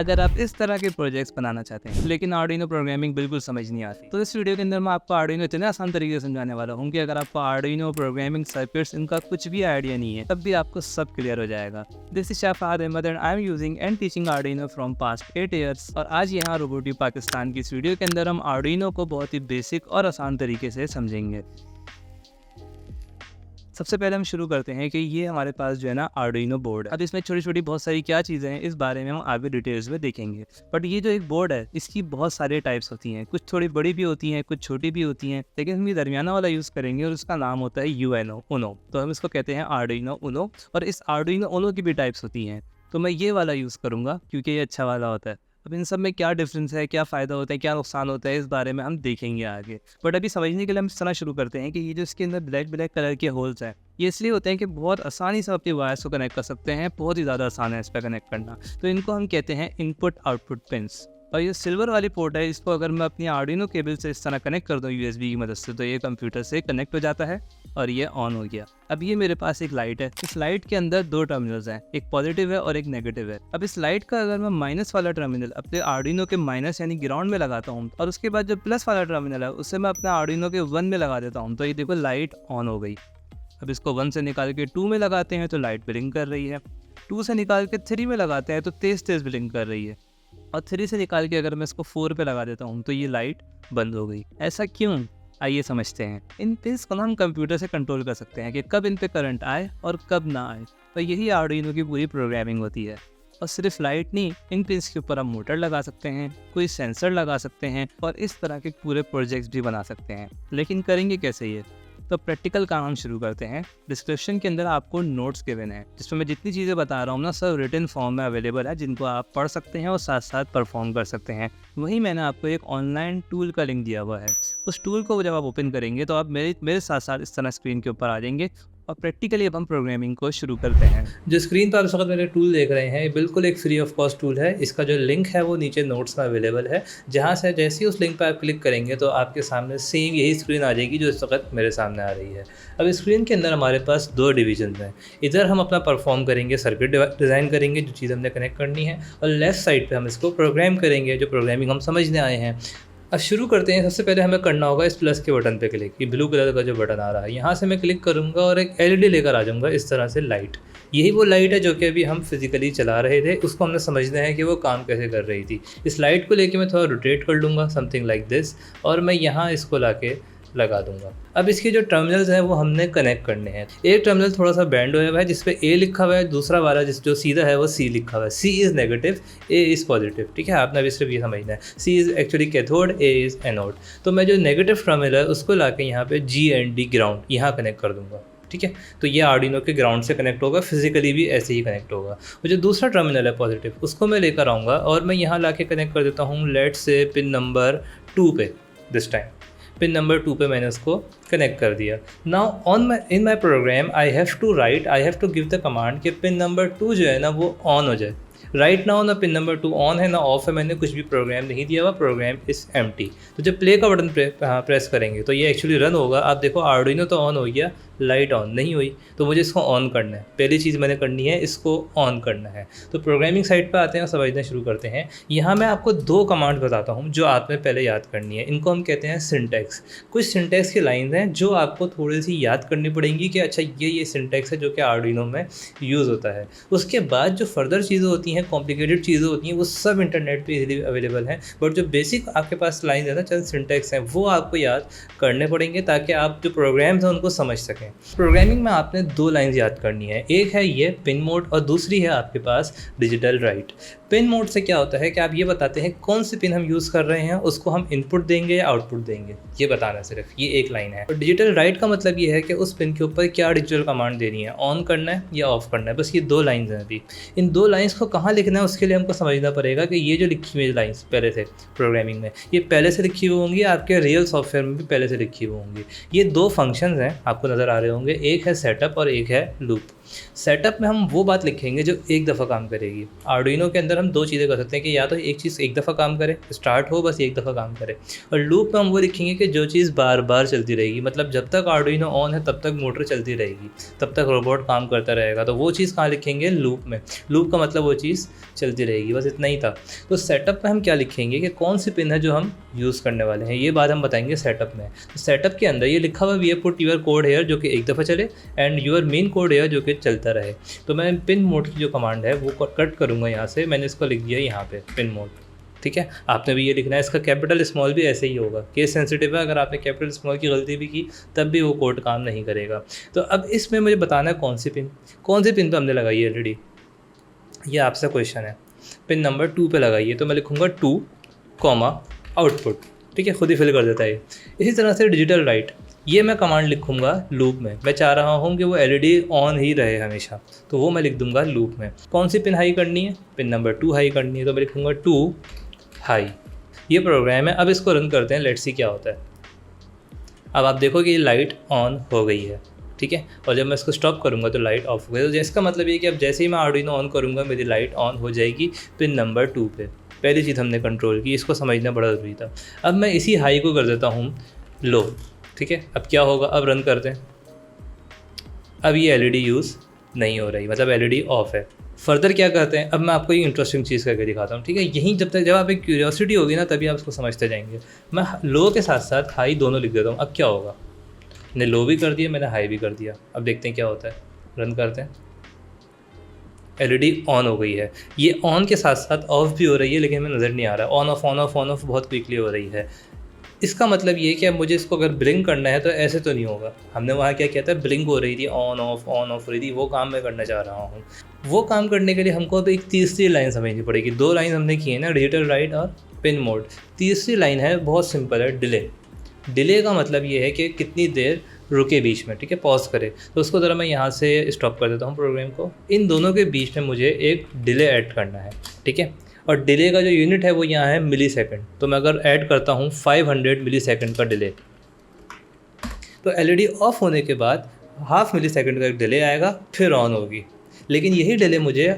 अगर आप इस तरह के प्रोजेक्ट्स बनाना चाहते हैं लेकिन आर्डिनो प्रोग्रामिंग बिल्कुल समझ नहीं आती, तो इस वीडियो के अंदर मैं आपको आर्डिनो इतने आसान तरीके से समझाने वाला हूँ कि अगर आपको आर्डिनो प्रोग्रामिंग सर्किट्स इनका कुछ भी आइडिया नहीं है तब भी आपको सब क्लियर हो जाएगा। This is Shafad Ahmad and I am using and teaching Arduino from past 8 years. और आज यहाँ रोबोटिक पाकिस्तान की इस वीडियो के अंदर हम आर्डिनो को बहुत ही बेसिक और आसान तरीके से समझेंगे। सबसे पहले हम शुरू करते हैं कि ये हमारे पास जो है ना आर्डिनो बोर्ड है। अब इसमें छोटी छोटी बहुत सारी क्या चीज़ें हैं इस बारे में हम आगे डिटेल्स में देखेंगे। बट ये जो एक बोर्ड है इसकी बहुत सारे टाइप्स होती हैं, कुछ थोड़ी बड़ी भी होती हैं, कुछ छोटी भी होती हैं, लेकिन हम ये दरमियाना वाला यूज़ करेंगे और उसका नाम होता है यूएनओ उनो। तो हम इसको कहते हैं आर्डिनो उनो। और इस आर्डिनो उनो की भी टाइप्स होती हैं, तो मैं ये वाला यूज़ करूँगा क्योंकि ये अच्छा वाला होता है। अब इन सब में क्या डिफरेंस है, क्या फ़ायदा होता है, क्या नुकसान होता है, इस बारे में हम देखेंगे आगे। बट अभी समझने के लिए हम इस तरह शुरू करते हैं कि ये जो इसके अंदर ब्लैक ब्लैक कलर के होल्स हैं ये इसलिए होते हैं कि बहुत आसानी से अपनी वायर्स को कनेक्ट कर सकते हैं, बहुत ही ज़्यादा आसान है इस पर कनेक्ट करना। तो इनको हम कहते हैं इनपुट आउटपुट पिंस। और ये सिल्वर वाली पोर्ट है, इसको अगर मैं अपनी आर्डिनो केबल से इस तरह कनेक्ट कर दूँ यूएसबी की मदद से तो ये कंप्यूटर से कनेक्ट हो जाता है और ये ऑन हो गया। अब ये मेरे पास एक लाइट है, इस लाइट के अंदर दो टर्मिनल्स हैं, एक पॉजिटिव है और एक नेगेटिव है। अब इस लाइट का अगर मैं माइनस वाला टर्मिनल अपने आर्डिनो के माइनस यानी ग्राउंड में लगाता हूँ और उसके बाद जो प्लस वाला टर्मिनल है उससे मैं अपने आर्डिनो के 1 में लगा देता हूँ, तो ये देखो लाइट ऑन हो गई। अब इसको 1 से निकाल के 2 में लगाते हैं तो लाइट ब्लिंक कर रही है, 2 से निकाल के 3 में लगाते हैं तो तेज़ तेज़ ब्लिंक कर रही है, और 3 से निकाल के अगर मैं इसको 4 पे लगा देता हूँ तो ये लाइट बंद हो गई। ऐसा क्यों, आइए समझते हैं। इन पिंस को हम कंप्यूटर से कंट्रोल कर सकते हैं कि कब इन पे करंट आए और कब ना आए, तो यही आर्डिनो की पूरी प्रोग्रामिंग होती है। और सिर्फ लाइट नहीं, इन पिंस के ऊपर हम मोटर लगा सकते हैं, कोई सेंसर लगा सकते हैं और इस तरह के पूरे प्रोजेक्ट्स भी बना सकते हैं। लेकिन करेंगे कैसे ये, तो प्रैक्टिकल काम हम शुरू करते हैं। डिस्क्रिप्शन के अंदर आपको नोट्स गिवन है जिसमें मैं जितनी चीज़ें बता रहा हूँ ना सब रिटन फॉर्म में अवेलेबल है, जिनको आप पढ़ सकते हैं और साथ साथ परफॉर्म कर सकते हैं। वहीं मैंने आपको एक ऑनलाइन टूल का लिंक दिया हुआ है, उस टूल को जब आप ओपन करेंगे तो आप मेरे साथ साथ इस तरह स्क्रीन के ऊपर आ जाएंगे और प्रैक्टिकली अब हम प्रोग्रामिंग को शुरू करते हैं। जो स्क्रीन पर आप इस वक्त मेरे टूल देख रहे हैं बिल्कुल एक फ्री ऑफ कॉस्ट टूल है। इसका जो लिंक है वो नीचे नोट्स में अवेलेबल है, जहाँ से जैसे ही उस लिंक पर आप क्लिक करेंगे तो आपके सामने सेम यही स्क्रीन आ जाएगी जो इस वक्त मेरे सामने आ रही है। अब स्क्रीन के अंदर हमारे पास 2 डिवीजन हैं। इधर हम अपना परफॉर्म करेंगे, सर्किट डिज़ाइन करेंगे जो चीज़ हमने कनेक्ट करनी है, और लेफ्ट साइड पर हम इसको प्रोग्राम करेंगे जो प्रोग्रामिंग हम समझने आए हैं। अब शुरू करते हैं। सबसे पहले हमें करना होगा इस प्लस के बटन पे क्लिक, ये ब्लू कलर का जो बटन आ रहा है यहाँ से मैं क्लिक करूँगा और एक एलईडी लेकर आ जाऊँगा इस तरह से लाइट। यही वो लाइट है जो कि अभी हम फिजिकली चला रहे थे, उसको हमने समझना है कि वो काम कैसे कर रही थी। इस लाइट को लेके मैं थोड़ा रोटेट कर लूँगा समथिंग लाइक दिस, और मैं यहाँ इसको लाके लगा दूंगा। अब इसके जो टर्मिनल्स हैं वो हमने कनेक्ट करने हैं। एक टर्मिनल थोड़ा सा बैंड हुआ है जिस पे ए लिखा हुआ है, दूसरा वाला जो सीधा है वो सी लिखा हुआ है। C is negative, A is positive. ठीक है, आपने अभी सिर्फ ये समझना है। C is actually cathode, A is anode. तो मैं जो नेगेटिव टर्मिनल है उसको लाके यहाँ पे जी एंड डी ग्राउंड यहाँ कनेक्ट कर दूंगा। ठीक है, तो ये आर्डिनो के ग्राउंड से कनेक्ट होगा, फिजिकली भी ऐसे ही कनेक्ट होगा। और जो दूसरा टर्मिनल है पॉजिटिव उसको मैं लेकर आऊँगा और मैं यहाँ लाके कनेक्ट कर देता हूँ लेट से पिन नंबर 2 पे। दिस टाइम पिन नंबर 2 पे मैंने उसको कनेक्ट कर दिया। Now in my program I have to give the command कि पिन नंबर 2 जो है ना वो ऑन हो जाए। राइट नाउ ना पिन नंबर 2 ऑन है ना ऑफ है, मैंने कुछ भी प्रोग्राम नहीं दिया हुआ, प्रोग्राम इज़ एम्प्टी। तो जब प्ले का बटन प्रेस करेंगे तो ये एक्चुअली रन होगा। आप देखो आर्डिनो तो ऑन हो गया, लाइट ऑन नहीं हुई, तो मुझे इसको ऑन करना है। पहली चीज़ मैंने करनी है, इसको ऑन करना है। तो प्रोग्रामिंग साइड पर आते हैं और समझना शुरू करते हैं। यहाँ मैं आपको 2 कमांड बताता हूँ जो आपने पहले याद करनी है। इनको हम कहते हैं सिंटैक्स। कुछ सिंटैक्स की लाइन्स हैं जो आपको थोड़ी सी याद करनी पड़ेंगी कि अच्छा ये सिंटैक्स है जो कि आर्डिनो में यूज़ होता है। उसके बाद जो फर्दर चीज़ें होती हैं, कॉम्प्लिकेटेड चीज़ें होती हैं, वो सब इंटरनेट पे इजीली अवेलेबल हैं। बट जो बेसिक आपके पास लाइन है ना, चंद सिंटैक्स हैं, वो आपको याद करने पड़ेंगे ताकि आप जो प्रोग्राम्स हैं उनको समझ सकें। प्रोग्रामिंग में आपने 2 लाइन्स याद करनी है, एक है ये पिन मोड और दूसरी है आपके पास डिजिटल राइट। पिन मोड से क्या होता है कि आप ये बताते हैं कौन सी पिन हम यूज़ कर रहे हैं, उसको हम इनपुट देंगे या आउटपुट देंगे, ये बताना सिर्फ, ये एक लाइन है। और डिजिटल राइट का मतलब ये है कि उस पिन के ऊपर क्या डिजिटल कमांड देनी है, ऑन करना है या ऑफ करना है। बस ये 2 लाइन्स हैं। अभी इन 2 लाइन्स को कहाँ लिखना है उसके लिए हमको समझना पड़ेगा कि ये जो लिखी हुई लाइन्स पहले से प्रोग्रामिंग में, ये पहले से लिखी हुई होंगी, आपके रियल सॉफ्टवेयर में भी पहले से लिखी हुई होंगी। ये 2 फंक्शंस हैं, आपको नज़र आ रहे होंगे, एक है सेटअप और एक है लूप। सेटअप में हम वो बात लिखेंगे जो एक दफ़ा काम करेगी। आर्डुइनो के अंदर हम दो चीज़ें कर सकते हैं कि या तो एक चीज़ एक दफ़ा काम करे, स्टार्ट हो बस एक दफ़ा काम करे, और लूप में हम वो लिखेंगे कि जो चीज़ बार बार चलती रहेगी, मतलब जब तक आर्डुइनो ऑन है तब तक मोटर चलती रहेगी, तब तक रोबोट काम करता रहेगा। तो वो चीज़ कहाँ लिखेंगे? लूप में। लूप का मतलब वो चीज़ चलती रहेगी, बस इतना ही था। तो सेटअप में हम क्या लिखेंगे कि कौन सी पिन है जो हम यूज़ करने वाले हैं, ये बात हम बताएंगे सेटअप में। तो सेटअप के अंदर ये लिखा हुआ we have put your code here जो कि एक दफ़ा चले, and your main code here जो कि चलता रहे। तो मैं पिन मोड की जो कमांड है वो कट करूँगा यहाँ से, मैंने इसको लिख दिया यहाँ पे पिन मोड, ठीक है। आपने भी ये लिखना है, इसका कैपिटल स्मॉल भी ऐसे ही होगा, केस सेंसिटिव है, अगर आपने कैपिटल स्मॉल की गलती भी की तब भी वो कोड काम नहीं करेगा। तो अब इसमें मुझे बताना है कौन सी पिन पे हमने लगाई है एलईडी, ये आपसे क्वेश्चन है। पिन नंबर 2 पे लगाइए, तो मैं लिखूँगा 2, आउटपुट, ठीक है, खुद ही फिल कर देता है। इसी तरह से डिजिटल राइट, ये मैं कमांड लिखूँगा लूप में। मैं चाह रहा हूँ कि वो एलईडी ऑन ही रहे हमेशा, तो वो मैं लिख दूँगा लूप में। कौन सी पिन हाई करनी है? पिन नंबर 2 हाई करनी है, तो मैं लिखूँगा 2 हाई। ये प्रोग्राम है, अब इसको रन करते हैं, लेट्स सी क्या होता है। अब आप देखो कि ये लाइट ऑन हो गई है, ठीक है, और जब मैं इसको स्टॉप करूँगा तो लाइट ऑफ हो गई। तो इसका मतलब ये कि अब जैसे ही मैं आर्डुइनो ऑन करूँगा मेरी लाइट ऑन हो जाएगी पिन नंबर 2 पे। पहली चीज़ हमने कंट्रोल की, इसको समझना बड़ा ज़रूरी था। अब मैं इसी हाई को कर देता हूँ लो, ठीक है। अब क्या होगा? अब रन करते हैं। अब ये एलईडी यूज़ नहीं हो रही, मतलब एलईडी ऑफ है। फर्दर क्या करते हैं? अब मैं आपको एक इंटरेस्टिंग चीज़ करके दिखाता हूँ, ठीक है। यहीं जब आप एक क्यूरियोसिटी होगी ना तभी आप इसको समझते जाएंगे। मैं लो के साथ साथ हाई दोनों लिख देता हूँ। अब क्या होगा? मैंने लो भी कर दिया, मैंने हाई भी कर दिया। अब देखते हैं क्या होता है, रन करते हैं। एलईडी ऑन हो गई है, ये ऑन के साथ साथ ऑफ भी हो रही है, लेकिन हमें नज़र नहीं आ रहा। ऑन ऑफ बहुत क्विकली हो रही है। इसका मतलब ये कि अब मुझे इसको अगर ब्लिंक करना है तो ऐसे तो नहीं होगा। हमने वहाँ क्या किया था, ब्लिंक हो रही थी, ऑन ऑफ हो रही थी, वो काम मैं करना चाह रहा हूँ। वो काम करने के लिए हमको अब एक तीसरी लाइन समझनी पड़ेगी। 2 लाइन हमने की है ना, डिजिटल राइट और पिन मोड। तीसरी लाइन है, बहुत सिंपल है, डिले। डिले का मतलब ये है कि कितनी देर रुके बीच में, ठीक है, पॉज करे। तो उसको ज़रा मैं यहाँ से स्टॉप कर देता हूँ प्रोग्राम को। इन दोनों के बीच में मुझे एक डिले ऐड करना है, ठीक है। और डिले का जो यूनिट है वो यहाँ है मिली सेकेंड। तो मैं अगर ऐड करता हूँ 500 मिली सेकेंड का डिले, तो एलईडी ऑफ होने के बाद हाफ मिली सेकेंड का एक डिले आएगा, फिर ऑन होगी। लेकिन यही डिले मुझे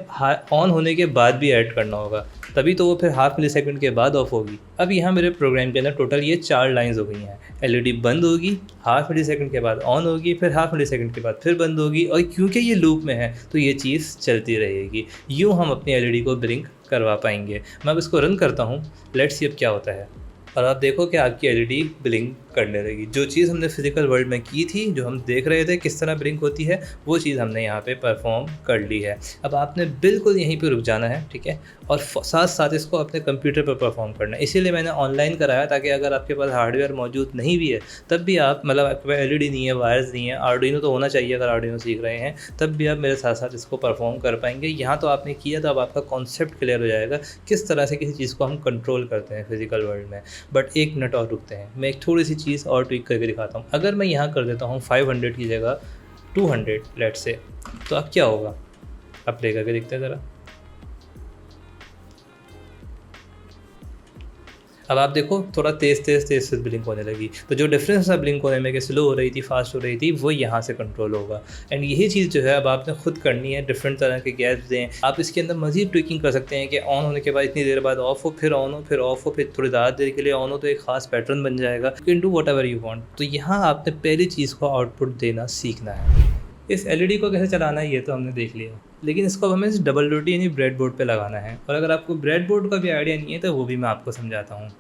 ऑन होने के बाद भी ऐड करना होगा, तभी तो वो फिर हाफ मिली सेकेंड के बाद ऑफ होगी। अब यहाँ मेरे प्रोग्राम के अंदर टोटल ये 4 लाइंस हो गई हैं। एलईडी बंद होगी, हाफ मिली सेकेंड के बाद ऑन होगी, फिर हाफ मिली सेकेंड के बाद फिर बंद होगी, और क्योंकि ये लूप में है तो ये चीज़ चलती रहेगी। यूँ हम अपनी एलईडी को ब्लिंक करवा पाएंगे। मैं अब इसको रन करता हूँ, लेट्स सी अब क्या होता है। और आप देखो कि आपकी एलईडी ब्लिंक करने लगी। जो चीज़ हमने फिजिकल वर्ल्ड में की थी, जो हम देख रहे थे किस तरह ब्लिंक होती है, वो चीज़ हमने यहाँ पे परफॉर्म कर ली है। अब आपने बिल्कुल यहीं पे रुक जाना है, ठीक है, और साथ साथ इसको अपने कंप्यूटर पर परफॉर्म करना है। इसीलिए मैंने ऑनलाइन कराया, ताकि अगर आपके पास हार्डवेयर मौजूद नहीं भी है तब भी आप, मतलब आपके पास एलईडी नहीं है, वायर्स नहीं है, आर्डुइनो तो होना चाहिए अगर आर्डुइनो सीख रहे हैं, तब भी आप मेरे साथ साथ इसको परफॉर्म कर पाएंगे। यहाँ तो आपने किया, तो अब आपका कॉन्सेप्ट क्लियर हो जाएगा किस तरह से किसी चीज़ को हम कंट्रोल करते हैं फिजिकल वर्ल्ड में। बट 1 मिनट और रुकते हैं, मैं एक थोड़ी सी चीज़ और ट्विक करके दिखाता हूँ। अगर मैं यहाँ कर देता हूँ 500 की जगह 200 लेट से, तो अब क्या होगा? अब प्ले करके देखते हैं ज़रा। अब आप देखो थोड़ा तेज़ ब्लिंक होने लगी। तो जो डिफरेंस था ब्लिंक होने में कि स्लो हो रही थी, फास्ट हो रही थी, वो यहाँ से कंट्रोल होगा। एंड यही चीज़ जो है अब आपने खुद करनी है। डिफरेंट तरह के गैप्स दें, आप इसके अंदर मज़ीद ट्विकिंग कर सकते हैं कि ऑन होने के बाद इतनी देर बाद ऑफ हो, फिर ऑन हो, फिर ऑफ हो, फिर थोड़ी ज़्यादा देर के लिए ऑन हो, तो एक ख़ास पैटर्न बन जाएगा। You can do what ever you want. तो यहाँ आपने पहली चीज़ को आउटपुट देना सीखना है। इस एलईडी को कैसे चलाना है ये तो हमने देख लिया, लेकिन इसको हमें इस डबल रोटी यानी ब्रेड बोर्ड पर लगाना है। और अगर आपको ब्रेड बोर्ड का भी आइडिया नहीं है तो वो भी मैं आपको समझाता हूँ।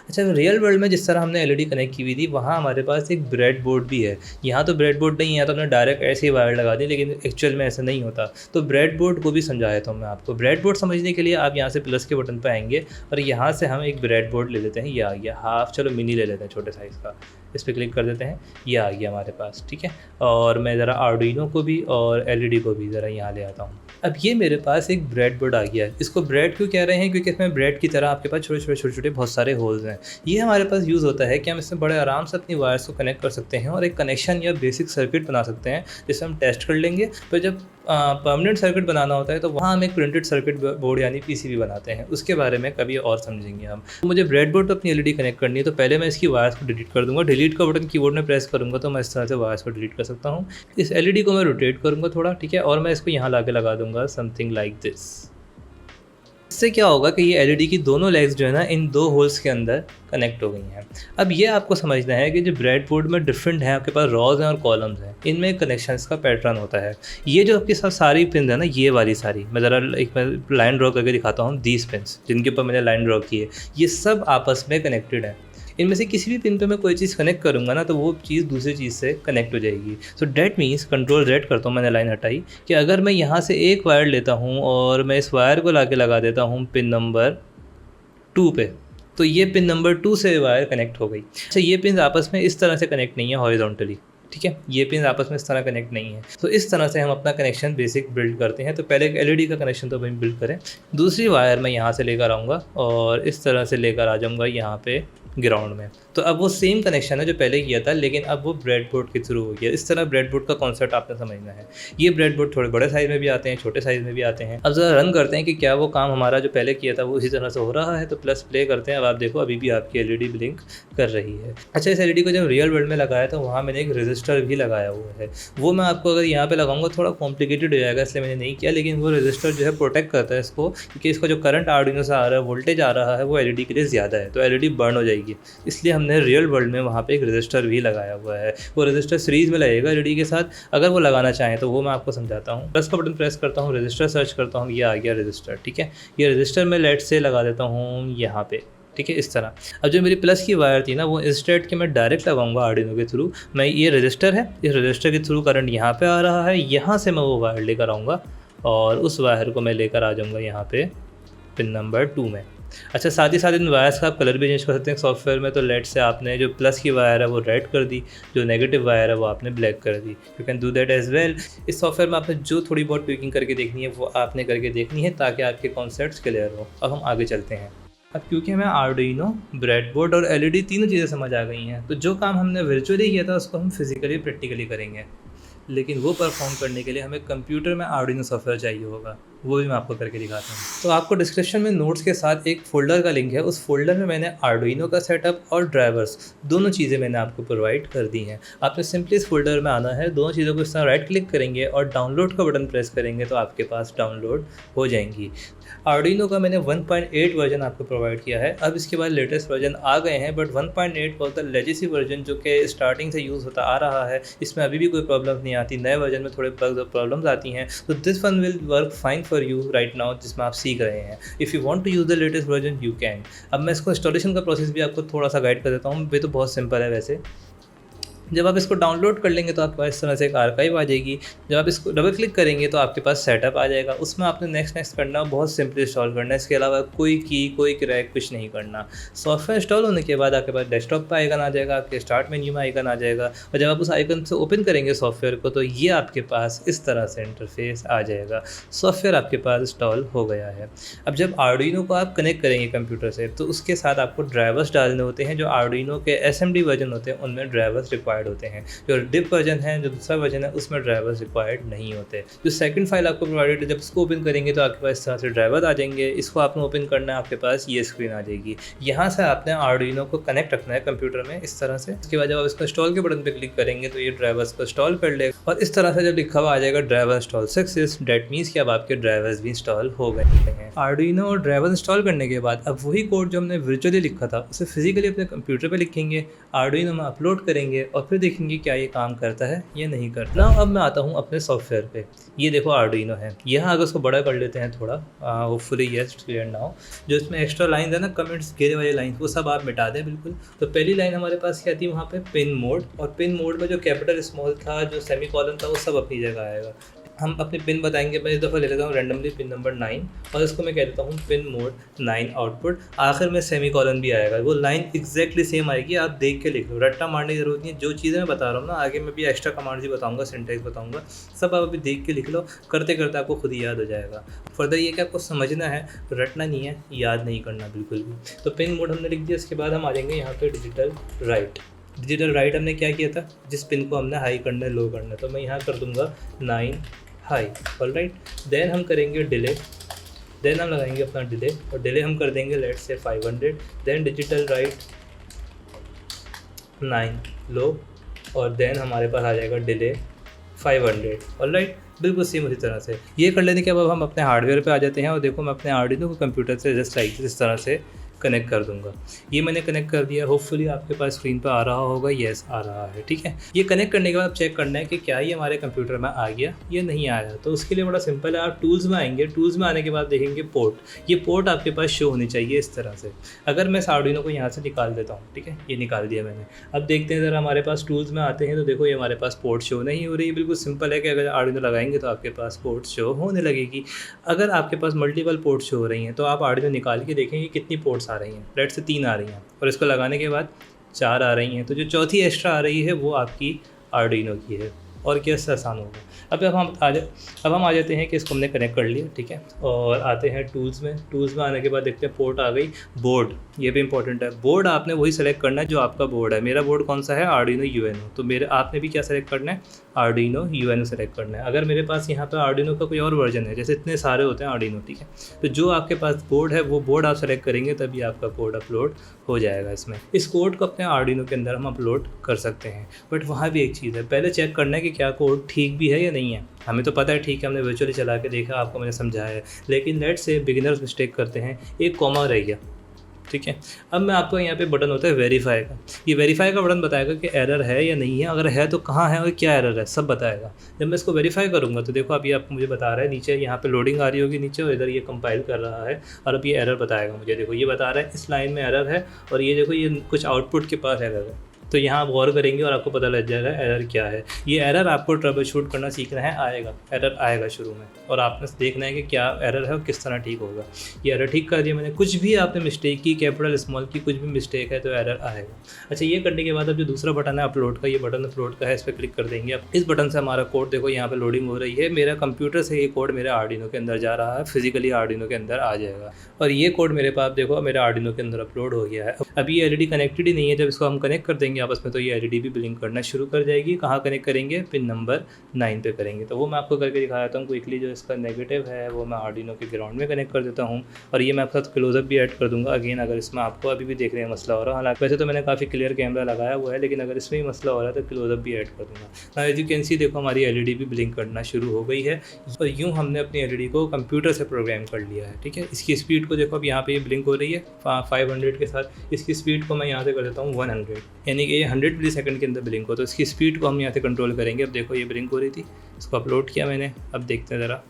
अच्छा, रियल वर्ल्ड में जिस तरह हमने एलईडी कनेक्ट की हुई थी, वहाँ हमारे पास एक ब्रेड बोर्ड भी है। यहाँ तो ब्रेड बोर्ड नहीं है, तो हमने डायरेक्ट ऐसे ही वायर लगा दी, लेकिन एक्चुअल में ऐसा नहीं होता। तो ब्रेड बोर्ड को भी समझाया था मैं आपको। ब्रेड बोर्ड समझने के लिए आप यहाँ से प्लस के बटन पर आएंगे और यहाँ से हम एक ब्रेड बोर्ड ले लेते हैं। ये आ गया हाफ, चलो मिनी ले लेते हैं छोटे साइज़ का, इस पर क्लिक कर देते हैं, ये आ गया हमारे पास, ठीक है। और मैं ज़रा आर्डुइनो को भी और एलईडी को भी ज़रा यहाँ ले आता हूँ। अब ये मेरे पास एक ब्रेड बोर्ड आ गया है। इसको ब्रेड क्यों कह रहे हैं? क्योंकि इसमें ब्रेड की तरह आपके पास छोटे छोटे बहुत सारे होल्स हैं। ये हमारे पास यूज़ होता है कि हम इसमें बड़े आराम से अपनी वायर्स को कनेक्ट कर सकते हैं और एक कनेक्शन या बेसिक सर्किट बना सकते हैं, जिसे हम टेस्ट कर लेंगे। फिर जब परमानेंट सर्किट बनाना होता है तो वहाँ हम एक प्रिंटेड सर्किट बोर्ड यानी पीसीबी बनाते हैं, उसके बारे में कभी और समझेंगे हम। मुझे ब्रेडबोर्ड पर अपनी एलईडी कनेक्ट करनी है तो पहले मैं इसकी वायर्स को डिलीट कर दूंगा। डिलीट का बटन कीबोर्ड में प्रेस करूँगा तो मैं इस तरह से वायर्स को डिलीट कर सकता हूँ। इस एलईडी को मैं रोटेट करूँगा थोड़ा, ठीक है, और मैं इसको यहाँ ला के लगा दूंगा समथिंग लाइक दिस। इससे क्या होगा कि ये एलईडी की दोनों लेग्स जो है ना इन दो होल्स के अंदर कनेक्ट हो गई हैं। अब ये आपको समझना है कि जो ब्रेडबोर्ड में डिफरेंट है, आपके पास रॉज हैं और कॉलम्स हैं, इनमें कनेक्शंस का पैटर्न होता है। ये जो आपके साथ सारी पिन है ना, ये वाली सारी, मैं ज़रा मैं लाइन ड्रॉ करके दिखाता हूँ। दीज पिन्स जिनके ऊपर मैंने लाइन ड्रॉ की है, ये सब आपस में कनेक्टेड है। इनमें से किसी भी पिन पे मैं कोई चीज़ कनेक्ट करूँगा ना तो वो चीज़ दूसरी चीज़ से कनेक्ट हो जाएगी। So that means control Z करता हूँ, मैंने लाइन हटाई, कि अगर मैं यहाँ से एक वायर लेता हूँ और मैं इस वायर को लगा देता हूँ पिन नंबर 2 पे, तो ये पिन नंबर 2 से वायर कनेक्ट हो गई। अच्छा, ये पिन आपस में इस तरह से कनेक्ट नहीं है हॉरिजॉन्टली, ठीक है, ये पिन आपस में इस तरह कनेक्ट नहीं है। तो इस तरह से हम अपना कनेक्शन बेसिक बिल्ड करते हैं। तो पहले एक एलईडी का कनेक्शन तो हम बिल्ड करें। दूसरी वायर मैं यहाँ से लेकर आऊँगा और इस तरह से लेकर आ जाऊँगा यहाँ पे ग्राउंड में। तो अब वो सेम कनेक्शन है जो पहले किया था, लेकिन अब वो ब्रेडबोर्ड के थ्रू हो गया। इस तरह ब्रेडबोर्ड का कॉन्सेप्ट आपने समझना है। ये ब्रेडबोर्ड थोड़े बड़े साइज़ में भी आते हैं, छोटे साइज़ में भी आते हैं। अब ज़रा रन करते हैं कि क्या वो काम हमारा जो पहले किया था वो इसी तरह से हो रहा है। तो प्लस प्ले करते हैं। अब आप देखो अभी भी आपकी एलईडी ब्लिंक कर रही है। अच्छा, इस एलईडी को जब रियल वर्ल्ड में लगाया तो वहाँ मैंने एक रजिस्टर भी लगाया हुआ है। वो मैं आपको अगर यहाँ पे लगाऊंगा थोड़ा कॉम्प्लिकेटेड हो जाएगा, इसलिए मैंने नहीं किया। लेकिन वो रजिस्टर जो है प्रोटेक्ट करता है इसको, क्योंकि इसका जो करंट आर्डिनो से आ रहा है, वोल्टेज आ रहा है, वो एलईडी के लिए ज़्यादा है, तो एलईडी बर्न हो जाएगी। इसलिए हमने रियल वर्ल्ड में वहाँ पे एक रजिस्टर भी लगाया हुआ है। वो रजिस्टर सीरीज़ में लगेगा एलईडी के साथ। अगर वो लगाना चाहें तो वो मैं आपको समझाता हूँ। प्लस का बटन प्रेस करता हूँ, रजिस्टर सर्च करता हूँ, ये आ गया रजिस्टर, ठीक है। ये रजिस्टर मैं लेट से लगा देता हूँ यहाँ पे, ठीक है, इस तरह। अब जो मेरी प्लस की वायर थी ना, वो इंस्टेड के मैं डायरेक्ट लगाऊंगा आर्डिनो के थ्रू। मैं ये रजिस्टर है, इस रजिस्टर के थ्रू करंट यहाँ पे आ रहा है, यहाँ से मैं वो वायर लेकर आऊँगा और उस वायर को मैं लेकर आ जाऊँगा यहाँ पे पिन नंबर 2 में। अच्छा, साथ ही साथ इन वायर्स का आप कलर भी चेंज कर सकते हैं सॉफ्टवेयर में। तो लेट से आपने जो प्लस की वायर है वो रेड कर दी, जो नेगेटिव वायर है वो आपने ब्लैक कर दी। You can do that as well. इस सॉफ्टवेयर में आपने जो थोड़ी बहुत ट्विकिंग करके देखनी है वो आपने करके देखनी है, ताकि आपके कॉन्सेप्ट्स क्लियर हो। अब हम आगे चलते हैं। अब क्योंकि हमें आर्डिनो, ब्रेडबोर्ड और एलईडी तीनों चीज़ें समझ आ गई हैं, तो जो काम हमने वर्चुअली किया था उसको हम फिजिकली प्रैक्टिकली करेंगे। लेकिन वो परफॉर्म करने के लिए हमें कंप्यूटर में आर्डिनो सॉफ्टवेयर चाहिए होगा, वो भी मैं आपको करके दिखाता हूँ। तो आपको डिस्क्रिप्शन में नोट्स के साथ एक फ़ोल्डर का लिंक है। उस फोल्डर में मैंने आर्डिनो का सेटअप और ड्राइवर्स दोनों चीज़ें मैंने आपको प्रोवाइड कर दी हैं। आपने सिंपली इस फोल्डर में आना है, दोनों चीज़ों को इस तरह राइट क्लिक करेंगे और डाउनलोड का बटन प्रेस करेंगे तो आपके पास डाउनलोड हो जाएंगी। आर्डिनो का मैंने 1.8 वर्जन आपको प्रोवाइड किया है। अब इसके बाद लेटेस्ट वर्जन आ गए हैं, but 1.8 was the legacy version जो कि स्टार्टिंग से यूज़ होता आ रहा है। इसमें अभी भी कोई प्रॉब्लम नहीं आती। नए वर्जन में थोड़े बग्स और प्रॉब्लम्स आती हैं। तो this one will work fine for you right now, जिसमें आप सीख रहे हैं। If you want to use the latest version you can. अब मैं इसको इंस्टॉलेशन का प्रोसेस भी आपको थोड़ा सा गाइड कर देता हूँ। ये तो बहुत सिंपल है वैसे। जब आप इसको डाउनलोड कर लेंगे तो आपके पास इस तरह से एक आर्काइव आ जाएगी। जब आप इसको डबल क्लिक करेंगे तो आपके पास सेटअप आ जाएगा। उसमें आपने नेक्स्ट करना, बहुत सिंपली इंस्टॉल करना है। इसके अलावा कोई की, कोई क्रैक, कुछ नहीं करना। सॉफ्टवेयर इंस्टॉल होने के बाद आपके पास डेस्कटॉप पर आइकन आ जाएगा, आपके स्टार्ट मेन्यू में आइकन आ जाएगा, और जब आप उस आइकन से ओपन करेंगे सॉफ्टवेयर को तो ये आपके पास इस तरह से इंटरफेस आ जाएगा। सॉफ्टवेयर आपके पास इंस्टॉल हो गया है। अब जब आर्डिनो को आप कनेक्ट करेंगे कंप्यूटर से तो उसके साथ आपको ड्राइवर्स डालने होते हैं। जो आर्डिनो के SMD वर्जन होते हैं उनमें ड्राइवर्स रिक्वायर्ड होते हैं। जो डिप वर्जन है, जो दूसरा वर्जन है, उसमें ड्राइवर्स रिक्वायर्ड नहीं होते। जो सेकंड फाइल आपको प्रोवाइडेड है, जब इसको ओपन करेंगे तो आपके पास इस तरह से ड्राइवर आ जाएंगे। इसको आपने ओपन करना है, आपके पास ये स्क्रीन आ जाएगी। यहाँ से आपने आर्डिनो को कनेक्ट रखना है कंप्यूटर में इस तरह से। इसके बाद जब आप इसको इंस्टॉल के बटन पे क्लिक करेंगे तो ये ड्राइवर्स को इंस्टॉल कर लेगा, और इस तरह से जब लिखा हुआ आ जाएगा driver install success, that means कि अब आपके ड्राइवर्स भी इंस्टॉल हो गए हैं। आर्डिनो और ड्राइवर इंस्टॉल करने के बाद अब वही कोड जो हमने वर्चुअली लिखा था उसे फिजिकली अपने कंप्यूटर पे लिखेंगे, आर्डिनो में अपलोड करेंगे और फिर देखेंगे क्या ये काम करता है या नहीं करता। अब मैं आता हूँ अपने सॉफ्टवेयर पे। ये देखो आर्डिनो है। यहाँ अगर उसको बड़ा कर लेते हैं थोड़ा, होपफुली यस क्लियर नाउ। जो इसमें एक्स्ट्रा लाइन है ना, कमेंट्स घेरे वाली लाइन, वो सब आप मिटा दें बिल्कुल। तो पहली लाइन हमारे पास क्या थी वहाँ पे, पिन मोड। और पिन मोड में जो कैपिटल स्मॉल था, जो सेमीकोलन था, वो सब अपनी जगह आएगा। हम अपने पिन बताएंगे। मैं इस दफ़ा ले लेता हूँ रैंडमली पिन नंबर 9 और इसको मैं कह देता हूँ पिन मोड 9 आउटपुट। आखिर में सेमीकोलन भी आएगा। वो लाइन एग्जैक्टली सेम आएगी, आप देख के लिख लो, रट्टा मारने की जरूरत नहीं है। जो चीज़ें मैं बता रहा हूँ ना, आगे मैं भी एक्स्ट्रा कमांड्स भी बताऊँगा, सिंटैक्स बताऊँगा, सब आप अभी देख के लिख लो। करते करते आपको खुद ही याद हो जाएगा। फर्दर ये कि आपको समझना है, रटना नहीं है, याद नहीं करना बिल्कुल भी। तो पिन मोड हमने लिख दिया। इसके बाद हम आ जाएंगे यहाँ पे डिजिटल राइट। डिजिटल राइट हमने क्या किया था, जिस पिन को हमने हाई करना है, लो करना है, तो मैं यहाँ कर दूँगा 9 हाई। ऑलराइट, देन हम करेंगे डिले, देन हम लगाएंगे अपना डिले, और डिले हम कर देंगे let's say 500, then digital write 9 लो, और देन हमारे पास आ जाएगा डिले 500। ऑलराइट, बिल्कुल सेम उसी तरह से ये कर लेने के बाद हम अपने हार्डवेयर पे आ जाते हैं, और देखो मैं अपने आर्डिनो को कंप्यूटर से जस्ट लाइक इस तरह से कनेक्ट कर दूंगा। ये मैंने कनेक्ट कर दिया, होपफुली आपके पास स्क्रीन पर आ रहा होगा, येस आ रहा है, ठीक है। ये कनेक्ट करने के बाद चेक करना है कि क्या ये हमारे कंप्यूटर में आ गया या नहीं आया। तो उसके लिए बड़ा सिंपल है, आप टूल्स में आएंगे, टूल्स में आने के बाद देखेंगे पोर्ट, ये पोर्ट आपके पास शो होनी चाहिए इस तरह से। अगर मैं आर्डिनो को यहाँ से निकाल देता हूँ, ठीक है, ये निकाल दिया मैंने। अब देखते हैं ज़रा हमारे पास टूल्स में आते हैं तो देखो ये हमारे पास पोर्ट शो नहीं हो रही है। बिल्कुल सिंपल है कि अगर आर्डिनो लगाएंगे तो आपके पास पोर्ट शो होने लगेगी। अगर आपके पास मल्टीपल पोर्ट शो हो रही हैं तो आप आर्डिनो निकाल के देखेंगे कितनी पोर्ट्स आ रही हैं। लेट से 3 आ रही हैं, और इसको लगाने के बाद 4 आ रही हैं, तो जो चौथी एक्स्ट्रा आ रही है वो आपकी आर्डिनो की है। और क्या इससे आसान होगा। अब हम आ जाते हैं कि इसको हमने कनेक्ट कर लिया, ठीक है, और आते हैं टूल्स में। टूल्स में आने के बाद देखते हैं पोर्ट आ गई। बोर्ड, ये भी इंपॉर्टेंट है, बोर्ड आपने वही सेलेक्ट करना है जो आपका बोर्ड है। मेरा बोर्ड कौन सा है, आर्डिनो यूएनओ, तो आपने भी क्या सेलेक्ट करना है, आर्डिनो यूएनओ सेलेक्ट करना है। अगर मेरे पास यहाँ पर आर्डिनो का कोई और वर्जन है, जैसे इतने सारे होते हैं आर्डिनो, ठीक है, तो जो आपके पास बोर्ड है वो बोर्ड आप सेलेक्ट करेंगे तभी आपका कोड अपलोड हो जाएगा। इसमें इस कोड को अपने आर्डिनो के अंदर हम अपलोड कर सकते हैं, बट वहाँ भी एक चीज़ है, पहले चेक करना है कि क्या कोड ठीक भी है या नहीं है। हमें तो पता है ठीक है, हमने वर्चुअली चला के देखा, आपको मैंने समझाया है, लेकिन लेट्स से बिगिनर्स मिस्टेक करते हैं, एक कॉमा रह गया, ठीक है। अब मैं आपको यहाँ पे बटन होता है वेरीफाई का, ये वेरीफाई का बटन बताएगा कि एरर है या नहीं है, अगर है तो कहाँ है और क्या एरर है सब बताएगा। जब मैं इसको वेरीफाई करूँगा तो देखो अब ये आपको मुझे बता रहा है, नीचे यहाँ पे लोडिंग आ रही होगी नीचे, और इधर ये कंपाइल कर रहा है, और अब ये एरर बताएगा मुझे। देखो ये बता रहा है इस लाइन में एरर है, और ये देखो ये कुछ आउटपुट के पास एरर है। तो यहाँ आप गौर करेंगे और आपको पता लग जाएगा एरर क्या है। ये एरर आपको ट्रबल शूट करना सीखना है, आएगा एरर आएगा शुरू में, और आपने देखना है कि क्या एरर है और किस तरह ठीक होगा। ये एरर ठीक कर दिया मैंने, कुछ भी आपने मिस्टेक की, कैपिटल स्मॉल की, कुछ भी मिस्टेक है तो एरर आएगा। अच्छा, ये करने के बाद अब जो दूसरा बटन है अपलोड का, ये बटन अपलोड का है, इस पर क्लिक कर देंगे। अब इस बटन से हमारा कोड देखो यहाँ पर लोडिंग हो रही है, मेरा कंप्यूटर से ये कोड मेरे आर्डिनो के अंदर जा रहा है, फिजिकली आर्डिनो के अंदर आ जाएगा, और ये कोड मेरे पास देखो मेरे आर्डिनो के अंदर अपलोड हो गया है। अब ये एलईडी कनेक्टेड ही नहीं है, जब इसको हम कनेक्ट कर देंगे आपस में तो ये एलईडी भी ब्लिंक करना शुरू कर जाएगी। कहाँ कनेक्ट करेंगे, पिन नंबर 9 पे करेंगे। तो वो मैं आपको करके दिखा देता हूँ क्विकली। जो इसका नेगेटिव है वो मैं आर्डिनो के ग्राउंड में कनेक्ट कर देता हूँ, और ये मैं आपके साथ क्लोजअप भी ऐड कर दूंगा अगेन, अगर इसमें आपको अभी भी देखने में मसला हो रहा है। हालांकि वैसे तो मैंने काफ़ी क्लियर कैमरा लगाया हुआ है, लेकिन अगर इसमें ही मसला हो रहा है तो क्लोजअप भी ऐड कर दूँगा। एज यू कैन सी देखो हमारी एलईडी भी ब्लिंक करना शुरू हो गई है, और यूँ हमने अपनी एलईडी को कंप्यूटर से प्रोग्राम कर लिया है, ठीक है। इसकी स्पीड को देखो अब यहाँ पे ब्लिंक हो रही है 500 के साथ, इसकी स्पीड को मैं यहाँ से कर देता हूँ 100, यानी कि ये 100 मिलीसेकंड के अंदर ब्लिंक हो, तो इसकी स्पीड को हम यहाँ से कंट्रोल करेंगे। अब देखो ये ब्लिंक हो रही थी, इसको अपलोड किया मैंने, अब देखते हैं ज़रा।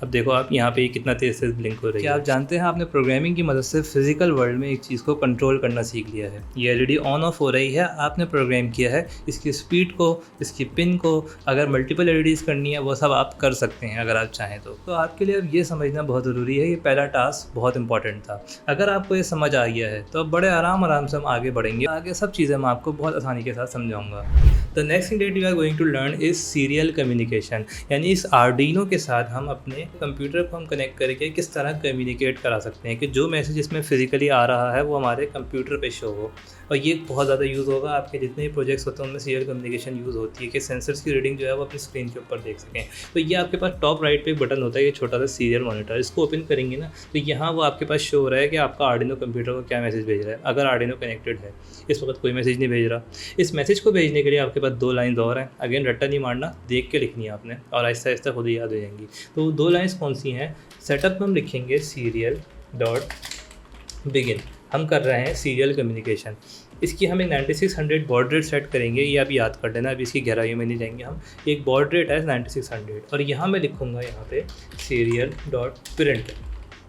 अब देखो आप यहाँ पे कितना तेज़ से ब्लिंक हो रही है। क्या आप जानते हैं आपने प्रोग्रामिंग की मदद से फिजिकल वर्ल्ड में एक चीज़ को कंट्रोल करना सीख लिया है। ये एलईडी ऑन ऑफ हो रही है, आपने प्रोग्राम किया है, इसकी स्पीड को, इसकी पिन को, अगर मल्टीपल एलईडीज़ करनी है वो सब आप कर सकते हैं अगर आप चाहें तो आपके लिए अब ये समझना बहुत ज़रूरी है। ये पहला टास्क बहुत इंपॉर्टेंट था। अगर आपको ये समझ आ गया है तो अब बड़े आराम से हम आगे बढ़ेंगे। आगे सब चीज़ें मैं आपको बहुत आसानी के साथ समझाऊंगा। The next thing that we are going to learn is serial communication, यानी इस आर्डिनो के साथ हम अपने कंप्यूटर को हम कनेक्ट करके किस तरह कम्युनिकेट करा सकते हैं कि जो मैसेज इसमें फिजिकली आ रहा है वो हमारे कंप्यूटर पे शो हो। और ये बहुत ज़्यादा यूज़ होगा, आपके जितने भी प्रोजेक्ट्स होते हैं उनमें सीरियल कम्युनिकेशन यूज़ होती है कि सेंसर्स की रीडिंग जो है वो अपनी स्क्रीन के ऊपर देख सकें। तो ये आपके पास टॉप राइट पे एक बटन होता है, ये छोटा सा सीरियल मॉनिटर, इसको ओपन करेंगे ना तो यहाँ वो आपके पास शो हो रहा है कि आपका आर्डिनो कंप्यूटर को क्या मैसेज भेज रहा है। अगर आर्डिनो कनेक्टेड है, इस वक्त कोई मैसेज नहीं भेज रहा। इस मैसेज को भेजने के लिए आपके पास 2 लाइन और हैं। अगेन रट्टा नहीं मारना, देख के लिखनी है आपने, और आहिस्ता आहिस्ता खुद ही याद हो जाएंगी। तो 2 लाइन्स कौन सी हैं, सेटअप में हम लिखेंगे सीरियल डॉट बिगिन, हम कर रहे हैं सीरियल कम्युनिकेशन। इसकी हम एक 9600 बॉड रेट सेट करेंगे, ये आप याद कर लेना, अभी इसकी गहराई में नहीं जाएंगे हम। एक बॉड रेट है 9600, और यहाँ मैं लिखूँगा यहाँ पे सीरियल डॉट प्रिंट,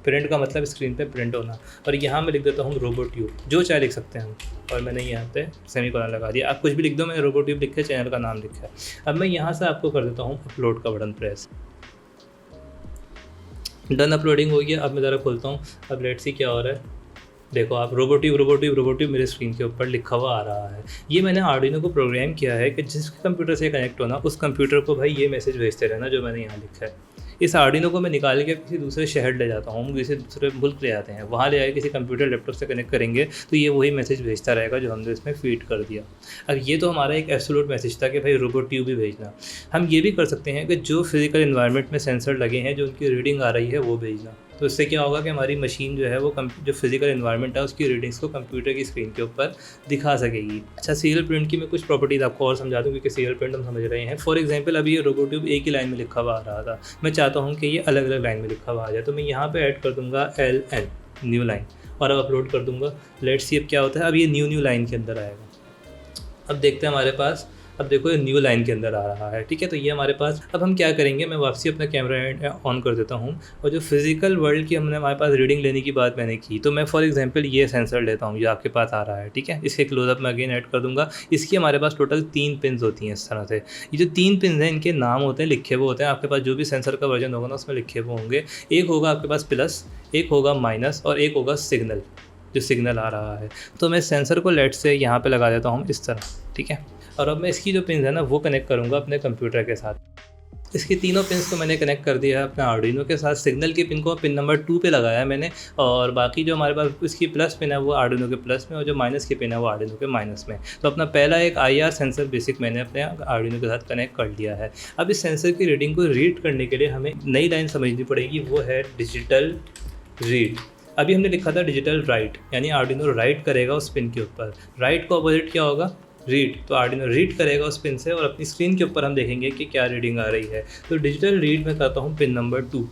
प्रिंट का मतलब स्क्रीन पे प्रिंट होना, और यहाँ मैं लिख देता हूँ रोबोट्यूब, जो चाहे लिख सकते हैं हम, और मैंने यहाँ पे सेमीकोलन लगा दिया। आप कुछ भी लिख दो, मैंने रोबोट्यूब लिखा है, चैनल का नाम लिखा है। अब मैं यहाँ से आपको कर देता हूँ अपलोड का बटन प्रेस। डन, अपलोडिंग हो गया। अब मैं ज़रा खोलता हूँ, अब लेट्स सी क्या हो रहा है। देखो आप रोबोट्यूब मेरे स्क्रीन के ऊपर लिखा हुआ आ रहा है। ये मैंने आर्डिनो को प्रोग्राम किया है कि जिस कंप्यूटर से कनेक्ट होना उस कंप्यूटर को भाई ये मैसेज भेजते रहना जो मैंने यहाँ लिखा है। इस आर्डिनो को मैं निकाल के किसी दूसरे शहर ले जाता हूँ, किसी दूसरे मुल्क ले जाते हैं, वहाँ ले आके किसी कंप्यूटर लैपटॉप से कनेक्ट करेंगे तो ये वही मैसेज भेजता रहेगा जो हमने इसमें फीड कर दिया। अब ये तो हमारा एक एब्सोल्यूट मैसेज था कि भाई रोबोट ट्यूब भी भेजना। हम ये भी कर सकते हैं कि जो फिजिकल इन्वायरमेंट में सेंसर लगे हैं, जो उनकी रीडिंग आ रही है वो भेजना। तो इससे क्या होगा कि हमारी मशीन जो है वो जो फिजिकल इन्वायरमेंट है उसकी रीडिंग्स को कंप्यूटर की स्क्रीन के ऊपर दिखा सकेगी। अच्छा, सीरियल प्रिंट की मैं कुछ प्रॉपर्टीज़ आपको और समझा दूँ, क्योंकि सीरियल प्रिंट हम समझ रहे हैं। फॉर एग्जांपल अभी ये रोबोट ट्यूब एक ही लाइन में लिखा हुआ आ रहा था, मैं चाहता हूँ कि ये अलग अलग लाइन में लिखा हुआ आ जाए, तो मैं यहाँ पर ऐड कर दूँगा LN न्यू लाइन और अब अपलोड कर दूँगा। लेट्स सी अब क्या होता है, अब ये न्यू लाइन के अंदर आएगा। अब देखते हैं हमारे पास, अब देखो ये न्यू लाइन के अंदर आ रहा है, ठीक है। तो ये हमारे पास, अब हम क्या करेंगे, मैं वापसी अपना कैमरा ऑन कर देता हूँ और जो फिजिकल वर्ल्ड की हमारे पास रीडिंग लेने की बात मैंने की, तो मैं फॉर एग्जांपल ये सेंसर लेता हूँ जो आपके पास आ रहा है, ठीक है। इसके क्लोजअप में अगेन ऐड कर दूंगा। इसकी हमारे पास टोटल 3 पिन्स होती हैं इस तरह से। ये जो 3 पिन्स हैं इनके नाम होते हैं, लिखे हुए होते हैं। आपके पास जो भी सेंसर का वर्जन होगा ना उसमें लिखे हुए होंगे। एक होगा आपके पास प्लस, एक होगा माइनस और एक होगा सिग्नल, जो सिग्नल आ रहा है। तो मैं सेंसर को लेट से यहाँ पे लगा देता हूँ इस तरह, ठीक है। और अब मैं इसकी जो पिन है ना वो कनेक्ट करूँगा अपने कंप्यूटर के साथ। इसकी तीनों पिन्स को मैंने कनेक्ट कर दिया है अपने आर्डिनो के साथ। सिग्नल की पिन को पिन नंबर 2 पे लगाया है मैंने, और बाकी जो हमारे पास इसकी प्लस पिन है वो आर्डिनो के प्लस में, और जो माइनस की पिन है वो आर्डिनो के माइनस में। तो अपना पहला एक IR सेंसर बेसिक मैंने अपने आर्डिनो के साथ कनेक्ट कर लिया है। अब इस सेंसर की रीडिंग को रीड करने के लिए हमें नई लाइन समझनी पड़ेगी, वो है डिजिटल रीड। अभी हमने लिखा था डिजिटल राइट, यानी आर्डिनो राइट करेगा उस पिन के ऊपर। राइट को अपोजिट क्या होगा, रीड। तो आर्डिनो रीड करेगा उस पिन से और अपनी स्क्रीन के ऊपर हम देखेंगे कि क्या रीडिंग आ रही है। तो डिजिटल रीड में करता हूँ पिन नंबर 2,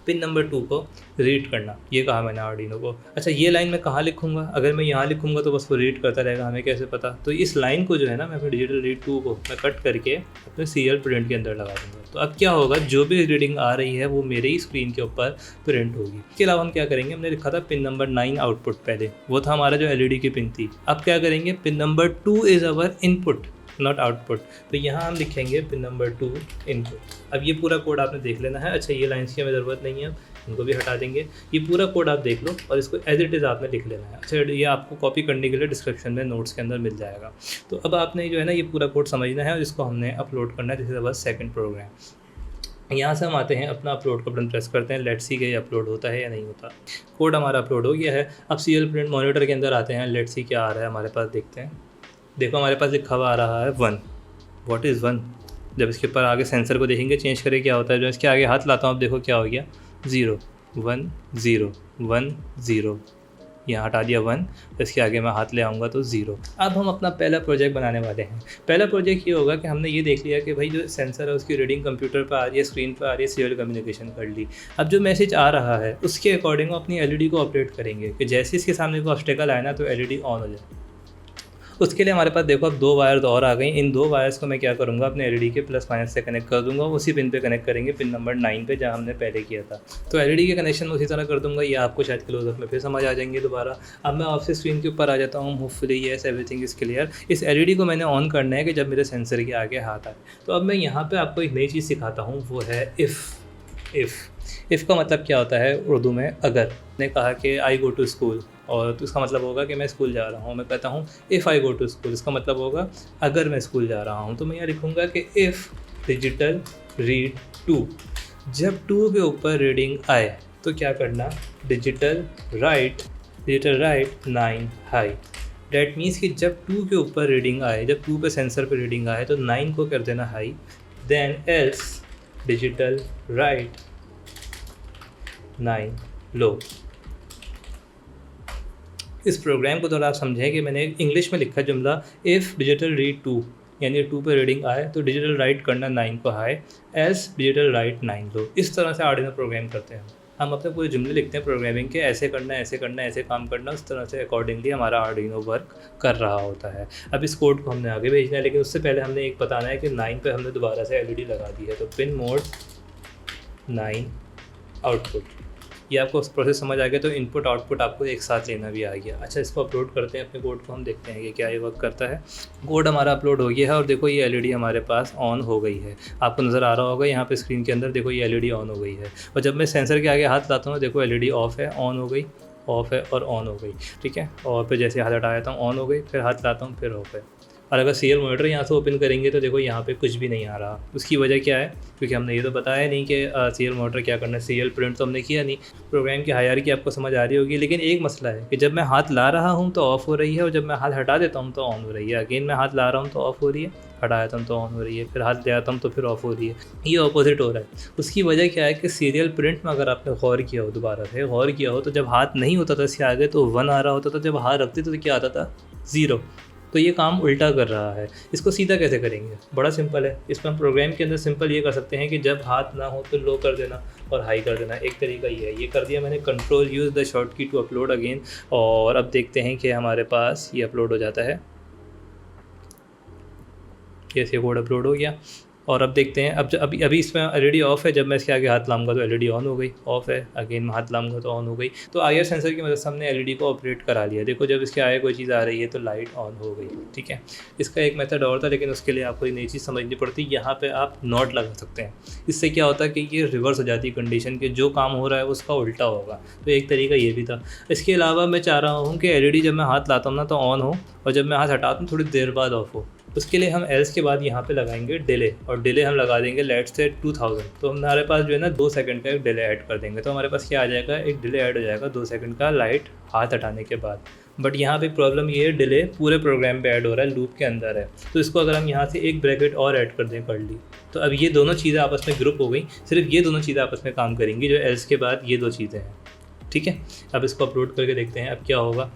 पिन नंबर 2 को रीड करना, ये कहा मैंने आर्डिनो को। अच्छा, ये लाइन मैं कहाँ लिखूँगा, अगर मैं यहाँ लिखूँगा तो बस वो रीड करता रहेगा, हमें कैसे पता। तो इस लाइन को जो है ना, मैं अपने डिजिटल रीड 2 को मैं कट करके अपने सीरियल प्रिंट के अंदर लगा दूँगा। तो अब क्या होगा, जो भी रीडिंग आ रही है वो मेरे ही स्क्रीन के ऊपर प्रिंट होगी। इसके अलावा हम क्या करेंगे, हमने लिखा था पिन नंबर 9 आउटपुट, पहले वो था हमारा जो LED की पिन थी। अब क्या करेंगे, pin number 2 is our input not output. तो यहाँ हम लिखेंगे पिन नंबर 2 इनपुट। अब ये पूरा कोड आपने देख लेना है। अच्छा, ये लाइन्स की हमें ज़रूरत नहीं है, इनको भी हटा देंगे। ये पूरा कोड आप देख लो और इसको एज इट इज़ आपने लिख लेना है। अच्छा, ये आपको कॉपी करने के लिए डिस्क्रिप्शन में नोट्स के अंदर मिल जाएगा। तो अब आपने जो है ना ये पूरा कोड समझना है और इसको हमने अपलोड करना है। This is our second program. यहाँ से हम आते हैं, अपना अपलोड का बटन प्रेस करते हैं। लेट्स सी कि अपलोड होता है या नहीं होता। कोड हमारा अपलोड हो गया है। अब सीरियल प्रिंट मॉनिटर के अंदर आते हैं। लेट्स सी क्या आ रहा है हमारे पास, देखते हैं। देखो हमारे पास लिखा हुआ आ रहा है 1। What is 1? जब इसके ऊपर आगे सेंसर को देखेंगे चेंज करे क्या होता है। जब इसके आगे हाथ लाता हूँ, अब देखो क्या हो गया, 0 1 0 1 0। यहाँ हटा दिया 1, तो इसके आगे मैं हाथ ले आऊँगा तो 0। अब हम अपना पहला प्रोजेक्ट बनाने वाले हैं। पहला प्रोजेक्ट ये होगा कि हमने ये देख लिया कि भाई जो सेंसर है उसकी रीडिंग कंप्यूटर पर आ रही है, स्क्रीन पर आ रही है, सीरियल कम्युनिकेशन कर ली। अब जो मैसेज आ रहा है उसके अकॉर्डिंग अपनी LED को ऑपरेट करेंगे कि जैसे इसके सामने कोई ऑब्स्टेकल आए ना तो LED ऑन हो जाए। उसके लिए हमारे पास देखो अब 2 वायर्स और आ गई। इन 2 वायर्स को मैं क्या करूँगा, अपने LED के प्लस माइनस से कनेक्ट कर दूँगा। उसी पिन पे कनेक्ट करेंगे, पिन नंबर 9 पे, जहाँ हमने पहले किया था। तो LED के कनेक्शन में उसी तरह कर दूँगा। ये आपको शायद क्लोजअप में फिर समझ आ जाएंगे दोबारा। अब मैं आपसे स्क्रीन के ऊपर आ जाता हूँ। Hopefully yes everything is clear. इस LED को मैंने ऑन करना है कि जब मेरे सेंसर के आगे हाथ आए। तो अब मैं यहाँ पर आपको एक नई चीज़ सिखाता हूँ, वो है इफ़ का मतलब क्या होता है उर्दू में, अगर। ने कहा कि आई गो टू स्कूल, और तो इसका मतलब होगा कि मैं स्कूल जा रहा हूँ। मैं कहता हूँ if I go to school, इसका मतलब होगा अगर मैं स्कूल जा रहा हूँ। तो मैं यहाँ लिखूँगा कि इफ़ डिजिटल रीड 2, जब 2 के ऊपर रीडिंग आए तो क्या करना, digital write 9 high. That means कि जब 2 के ऊपर रीडिंग आए, जब 2 पे सेंसर पे रीडिंग आए तो 9 को कर देना high. Then else digital write 9 low. इस प्रोग्राम को थोड़ा आप समझें कि मैंने इंग्लिश में लिखा जुमला, इफ़ डिजिटल रीड 2, यानी 2 पे रीडिंग आए तो डिजिटल राइट करना 9 को high, else digital write 9 low. इस तरह से आर्डिनो प्रोग्राम करते हैं। हम अपने पूरे जुमले लिखते हैं प्रोग्रामिंग के, ऐसे करना ऐसे करना ऐसे काम करना, उस तरह से अकॉर्डिंगली हमारा आर्डिनो वर्क कर रहा होता है। अब इस कोड को हमने आगे भेजना है, लेकिन उससे पहले हमने एक बताना है कि 9 पे हमने दोबारा से LED लगा दी है। तो पिन मोड 9 आउटपुट, ये आपको प्रोसेस समझ आ गया। तो इनपुट आउटपुट आपको एक साथ लेना भी आ गया। अच्छा, इसको अपलोड करते हैं अपने कोड को, हम देखते हैं कि क्या ये वर्क करता है। कोड हमारा अपलोड हो गया है और देखो ये LED हमारे पास ऑन हो गई है। आपको नज़र आ रहा होगा यहाँ पे स्क्रीन के अंदर, देखो ये LED ऑन हो गई है। और जब मैं सेंसर के आगे हाथ लाता हूँ देखो LED ऑफ है, ऑन हो गई, ऑफ है और ऑन हो गई, ठीक है। और फिर जैसे हाथ हटाया था ऑन हो गई, फिर हाथ लाता हूँ फिर ऑफ है। और अगर सीरियल मॉनिटर यहाँ से ओपन करेंगे तो देखो यहाँ पे कुछ भी नहीं आ रहा। उसकी वजह क्या है? क्योंकि हमने ये तो बताया नहीं कि सीरियल मॉनिटर क्या करना है, सीरियल प्रिंट तो हमने किया नहीं। प्रोग्राम की हायरार्की आपको समझ आ रही होगी, लेकिन एक मसला है कि जब मैं हाथ ला रहा हूँ तो ऑफ़ हो रही है, और जब मैं हाथ हटा देता हूँ तो ऑन हो रही है। अगेन मैं हाथ ला रहा हूँ तो ऑफ़ हो रही है, हटा देता हूँ तो ऑन हो रही है, फिर हाथ ले आता हूँ तो फिर ऑफ़ हो रही है। ये ऑपोजिट हो रहा है। उसकी वजह क्या है कि सीरियल प्रिंट में अगर आपने गौर किया हो, दोबारा से गौर किया हो, तो जब हाथ नहीं होता था इसके आगे तो 1 आ रहा होता था, जब हाथ रखते थे तो क्या आता था? 0। तो ये काम उल्टा कर रहा है। इसको सीधा कैसे करेंगे? बड़ा सिंपल है। इसमें हम प्रोग्राम के अंदर सिंपल ये कर सकते हैं कि जब हाथ ना हो तो लो कर देना और हाई कर देना। एक तरीका ये है, ये कर दिया मैंने, कंट्रोल यूज़ द शॉर्ट की टू अपलोड अगेन, और अब देखते हैं कि हमारे पास ये अपलोड हो जाता है। कैसे कोड अपलोड हो गया। और अब देखते हैं, अब अभी इसमें एलईडी ऑफ है, जब मैं इसके आगे हाथ लाऊंगा तो एलईडी ऑन हो गई, ऑफ है, अगेन मैं हाथ लाऊंगा तो ऑन हो गई। तो आईआर सेंसर की मदद से हमने एलईडी को ऑपरेट करा लिया। देखो जब इसके आगे कोई चीज़ आ रही है तो लाइट ऑन हो गई, ठीक है। इसका एक मेथड और था, लेकिन उसके लिए आपको एक नई चीज़ समझनी पड़ती। यहाँ पर आप नॉट लगा सकते हैं। इससे क्या होता है कि ये रिवर्स हो जाती है कंडीशन के, जो काम हो रहा है उसका उल्टा होगा। तो एक तरीका ये भी था। इसके अलावा मैं चाह रहा हूँ कि एलईडी जब मैं हाथ लाता हूँ ना तो ऑन हो, और जब मैं हाथ हटाता हूँ थोड़ी देर बाद ऑफ हो। उसके लिए हम एल्स के बाद यहाँ पे लगाएंगे डिले, और डिले हम लगा देंगे लेट्स से 2000। तो हमारे पास जो है ना 2 सेकंड का एक डिले ऐड कर देंगे, तो हमारे पास क्या आ जाएगा? एक डिले ऐड हो जाएगा 2 सेकंड का लाइट हाथ हटाने के बाद। बट यहाँ पे प्रॉब्लम ये है, डिले पूरे प्रोग्राम पे ऐड हो रहा है, लूप के अंदर है। तो इसको अगर हम यहाँ से एक ब्रैकेट और ऐड कर दें, कर ली, तो अब ये दोनों चीज़ें आपस में ग्रुप हो गई। सिर्फ ये दोनों चीज़ें आपस में काम करेंगी, जो एल्स के बाद ये 2 चीज़ें हैं, ठीक है। अब इसको अपलोड करके देखते हैं अब क्या होगा।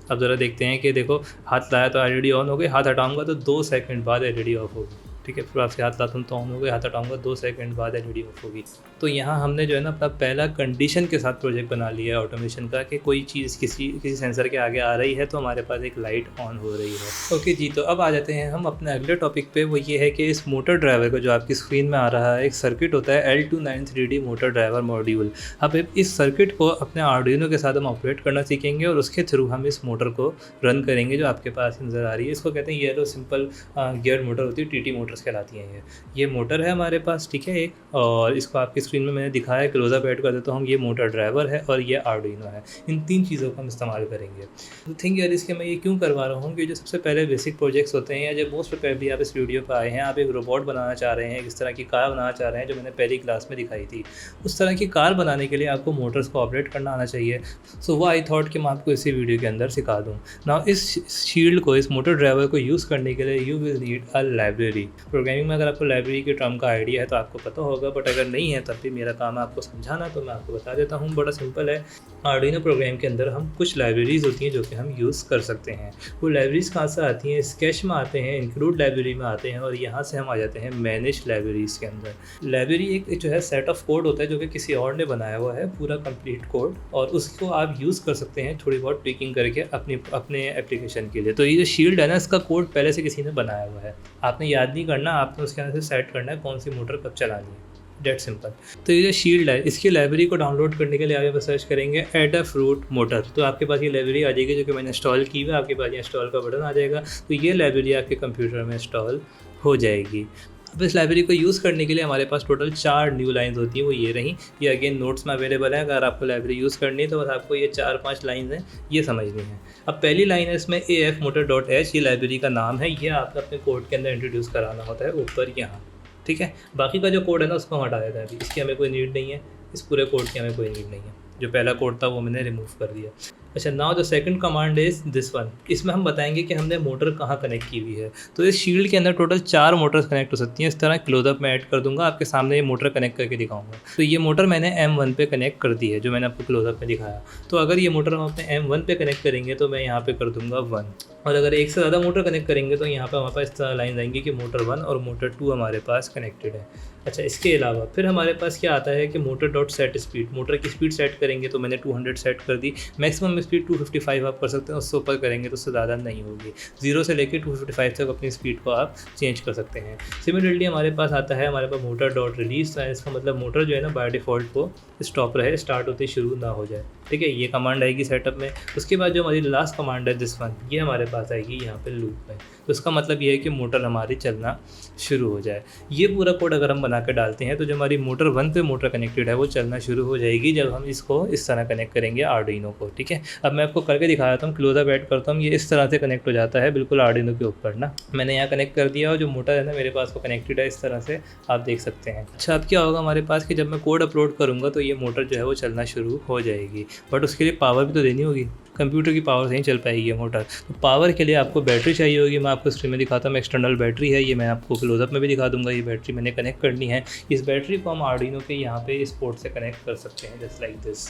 अब ज़रा देखते हैं कि देखो हाथ लाया तो एलईडी ऑन हो गई, हाथ हटाऊंगा तो 2 सेकंड बाद एलईडी ऑफ होगी, ठीक है। फिर आपसे हाथ लाता हूँ तो ऑन हो गई, हाथ हटाऊंगा 2 सेकंड बाद एलईडी ऑफ होगी। तो यहाँ हमने जो है ना अपना पहला कंडीशन के साथ प्रोजेक्ट बना लिया है ऑटोमेशन का, कि कोई चीज़ किसी सेंसर के आगे आ रही है तो हमारे पास एक लाइट ऑन हो रही है। ओके जी, तो अब आ जाते हैं हम अपने अगले टॉपिक पे। वो ये है कि इस मोटर ड्राइवर को, जो आपकी स्क्रीन में आ रहा है, एक सर्किट होता है L293D मोटर ड्राइवर मॉड्यूल। अब इस सर्किट को अपने आर्डुइनो के साथ हम ऑपरेट करना सीखेंगे, और उसके थ्रू हम इस मोटर को रन करेंगे जो आपके पास नज़र आ रही है। इसको कहते हैं येलो सिंपल गियर मोटर होती है, TT मोटर्स कहलाती हैं ये मोटर है हमारे पास, ठीक है एक। और इसको आपकी स्क्रीन में मैंने दिखाया है, क्लोजअप ऐड कर देता हूँ। ये मोटर ड्राइवर है और ये आर्डुइनो है। इन 3 चीज़ों को हम इस्तेमाल करेंगे। तो थिंक यार, इसके मैं ये क्यों करवा रहा हूँ कि जो सबसे पहले बेसिक प्रोजेक्ट्स होते हैं, या जब मोस्ट प्रोबेबली आप इस वीडियो पर आए हैं, आप एक रोबोट बनाना चाह रहे हैं, किस तरह की कार बनाना चाह रहे हैं, जो मैंने पहली क्लास में दिखाई थी, उस तरह की कार बनाने के लिए आपको मोटर्स को ऑपरेट करना आना चाहिए। सो वो आई थॉट कि मैं आपको इसी वीडियो के अंदर सिखा दूँ। ना इस शील्ड को, इस मोटर ड्राइवर को यूज़ करने के लिए you will need a library. Programming में अगर आपको लाइब्रेरी के टर्म का आइडिया है तो आपको पता होगा, बट अगर नहीं है तब भी मेरा काम है आपको समझाना, तो मैं आपको बता देता हूँ। बड़ा सिंपल है। आर्डुइनो प्रोग्राम के अंदर हम कुछ लाइब्रेरीज़ होती हैं जो कि हम यूज़ कर सकते हैं। वो लाइब्रेरीज़ कहाँ से आती हैं? स्केच में आते हैं, इंक्लूड लाइब्रेरी में आते हैं, और यहाँ से हम आ जाते हैं मैनेज लाइब्रेरीज़ के अंदर। लाइब्रेरी एक जो है सेट ऑफ कोड होता है जो कि किसी और ने बनाया हुआ है, पूरा कंप्लीट कोड, और उसको आप यूज़ कर सकते हैं थोड़ी बहुत ट्विकिंग करके अपने एप्लीकेशन के लिए। तो ये जो शील्ड है ना, इसका कोड पहले से किसी ने बनाया हुआ है, आपने याद नहीं करना, आपने उसके अंदर से सेट करना है कौन सी मोटर कब चलानी है, डेट सिंपल। तो ये जो शील्ड है, इसकी लाइब्रेरी को डाउनलोड करने के लिए आगे सर्च करेंगे एडाफ्रूट मोटर, तो आपके पास ये लाइब्रेरी आ जाएगी जो कि मैंने इंस्टॉल की है। आपके पास ये इंस्टॉल का बटन आ जाएगा, तो ये लाइब्रेरी आपके कंप्यूटर में इंस्टॉल हो जाएगी। अब इस लाइब्रेरी को यूज़ करने के लिए हमारे पास टोटल 4 न्यू लाइन्स होती हैं, वो ये रहीं। ये अगेन नोट्स में अवेलेबल है, अगर आपको लाइब्रेरी यूज़ करनी है तो बस आपको ये 4-5 लाइन्स हैं, ये समझनी है। अब पहली लाइन है इसमें AF motor.h, ये लाइब्रेरी का नाम है, ये आपको अपने कोड के अंदर इंट्रोड्यूस कराना होता है ऊपर यहाँ, ठीक है। बाकी का जो कोड है ना उसको हम हटा देता है, अभी इसकी हमें कोई नीड नहीं है, इस पूरे कोड की हमें कोई नीड नहीं है। जो पहला कोड था वो मैंने रिमूव कर दिया। अच्छा, now the second command is this one. इसमें हम बताएंगे कि हमने मोटर कहाँ कनेक्ट की हुई है। तो इस शील्ड के अंदर टोटल 4 मोटर्स कनेक्ट हो सकती हैं। इस तरह क्लोजअप में ऐड कर दूंगा, आपके सामने ये मोटर कनेक्ट करके दिखाऊंगा। तो ये मोटर मैंने M1 पे कनेक्ट कर दी है, जो मैंने आपको क्लोजअप में दिखाया। तो अगर ये मोटर हम अपने M1 पे कनेक्ट करेंगे तो मैं यहाँ पे कर दूंगा 1, और अगर एक से ज़्यादा मोटर कनेक्ट करेंगे तो यहाँ पर हमारे पास इस तरह लाइन आएंगी कि मोटर 1 और मोटर 2 हमारे पास कनेक्टेड है। अच्छा, इसके अलावा फिर हमारे पास क्या आता है कि motor dot set speed, motor की स्पीड सेट करेंगे तो मैंने 200 सेट कर दी। मैक्सिमम स्पीड 255 आप कर सकते हैं, उससे ऊपर करेंगे तो उससे ज़्यादा नहीं होगी। 0 से लेकर 255 तक अपनी स्पीड को आप चेंज कर सकते हैं। सिमिलरली हमारे पास आता है हमारे पास मोटर डॉट रिलीज, इसका मतलब मोटर जो है ना बाय डिफ़ॉल्ट को स्टॉप रहे, स्टार्ट होते शुरू ना हो जाए। ठीक है, ये कमांड आएगी सेटअप में। उसके बाद जो हमारी लास्ट कमांड है दिस वन, ये हमारे पास आएगी यहाँ पे लूप में। तो इसका मतलब ये है कि मोटर हमारी चलना शुरू हो जाए। ये पूरा कोड अगर हम बना कर डालते हैं तो जो हमारी मोटर 1 पे मोटर कनेक्टेड है वो चलना शुरू हो जाएगी जब हम इसको इस तरह कनेक्ट करेंगे आर्डिनो को। ठीक है, अब मैं आपको करके दिखा देता हूँ, क्लोजअप ऐड करता हूँ। ये इस तरह से कनेक्ट हो जाता है बिल्कुल आर्डिनो के ऊपर ना। मैंने यहाँ कनेक्ट कर दिया और जो मोटर है ना मेरे पास वो कनेक्टेड है, इस तरह से आप देख सकते हैं। अच्छा, अब क्या होगा हमारे पास कि जब मैं कोड अपलोड करूँगा तो ये मोटर जो है वो चलना शुरू हो जाएगी, बट उसके लिए पावर भी तो देनी होगी। कंप्यूटर की पावर से ही चल पाएगी ये मोटर। तो पावर के लिए आपको बैटरी चाहिए होगी। मैं आपको स्क्रीन में दिखाता हूँ, एक्सटर्नल बैटरी है ये, मैं आपको क्लोजअप में भी दिखा दूंगा। ये बैटरी मैंने कनेक्ट करनी है। इस बैटरी को हम आर्डिनो के यहाँ पे इस पोर्ट से कनेक्ट कर सकते हैं, जस्ट लाइक दिस।